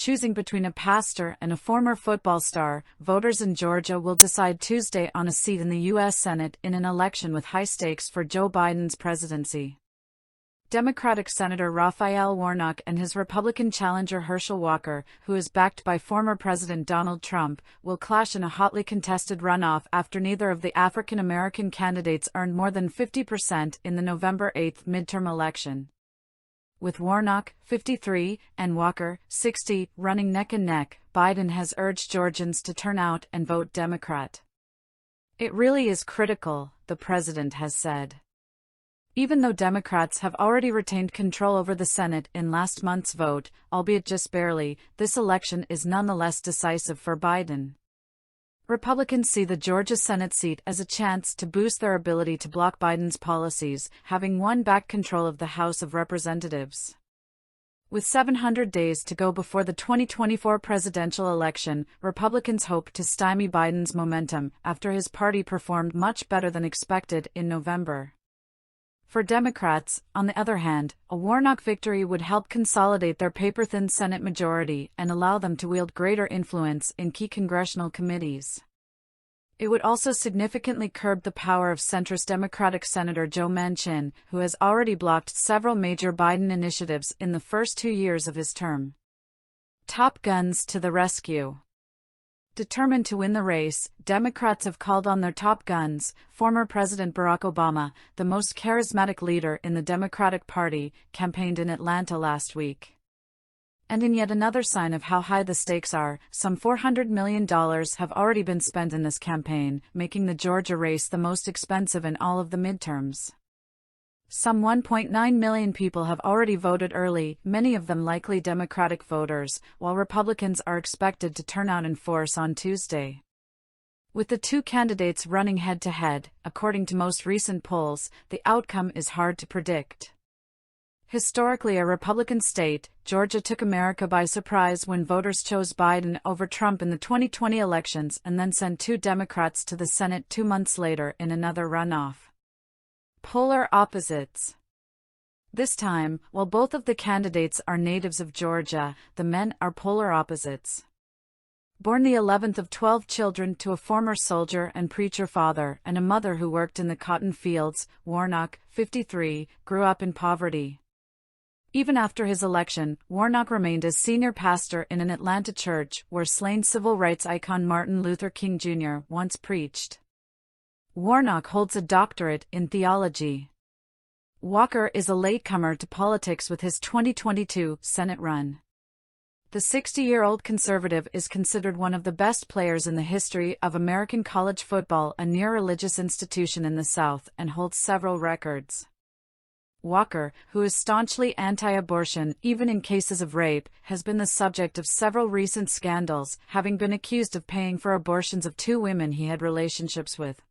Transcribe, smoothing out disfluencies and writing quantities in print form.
choosing between a pastor and a former football star, voters in Georgia will decide Tuesday on a seat in the U.S. Senate in an election with high stakes for Joe Biden's presidency. Democratic Senator Raphael Warnock and his Republican challenger Herschel Walker, who is backed by former President Donald Trump, will clash in a hotly contested runoff after neither of the African-American candidates earned more than 50% in the November 8 midterm election. With Warnock, 53, and Walker, 60, running neck and neck, Biden has urged Georgians to turn out and vote Democrat. "It really is critical," the president has said. Even though Democrats have already retained control over the Senate in last month's vote, albeit just barely, this election is nonetheless decisive for Biden. Republicans see the Georgia Senate seat as a chance to boost their ability to block Biden's policies, having won back control of the House of Representatives. With 700 days to go before the 2024 presidential election, Republicans hope to stymie Biden's momentum after his party performed much better than expected in November. For Democrats, on the other hand, a Warnock victory would help consolidate their paper-thin Senate majority and allow them to wield greater influence in key congressional committees. It would also significantly curb the power of centrist Democratic Senator Joe Manchin, who has already blocked several major Biden initiatives in the first 2 years of his term. Top guns to the rescue. Determined to win the race, Democrats have called on their top guns, former President Barack Obama, the most charismatic leader in the Democratic Party, campaigned in Atlanta last week. And in yet another sign of how high the stakes are, some $400 million have already been spent in this campaign, making the Georgia race the most expensive in all of the midterms. Some 1.9 million people have already voted early, many of them likely Democratic voters, while Republicans are expected to turn out in force on Tuesday. With the two candidates running head-to-head, according to most recent polls, the outcome is hard to predict. Historically a Republican state, Georgia took America by surprise when voters chose Biden over Trump in the 2020 elections and then sent two Democrats to the Senate 2 months later in another runoff. Polar opposites. This time, while both of the candidates are natives of Georgia, the men are polar opposites. Born the 11th of 12 children to a former soldier and preacher father and a mother who worked in the cotton fields, Warnock, 53, grew up in poverty. Even after his election, Warnock remained as senior pastor in an Atlanta church where slain civil rights icon Martin Luther King Jr. once preached. Warnock holds a doctorate in theology. Walker is a latecomer to politics with his 2022 Senate run. The 60-year-old conservative is considered one of the best players in the history of American college football, a near-religious institution in the South, and holds several records. Walker, who is staunchly anti-abortion, even in cases of rape, has been the subject of several recent scandals, having been accused of paying for abortions of 2 women he had relationships with.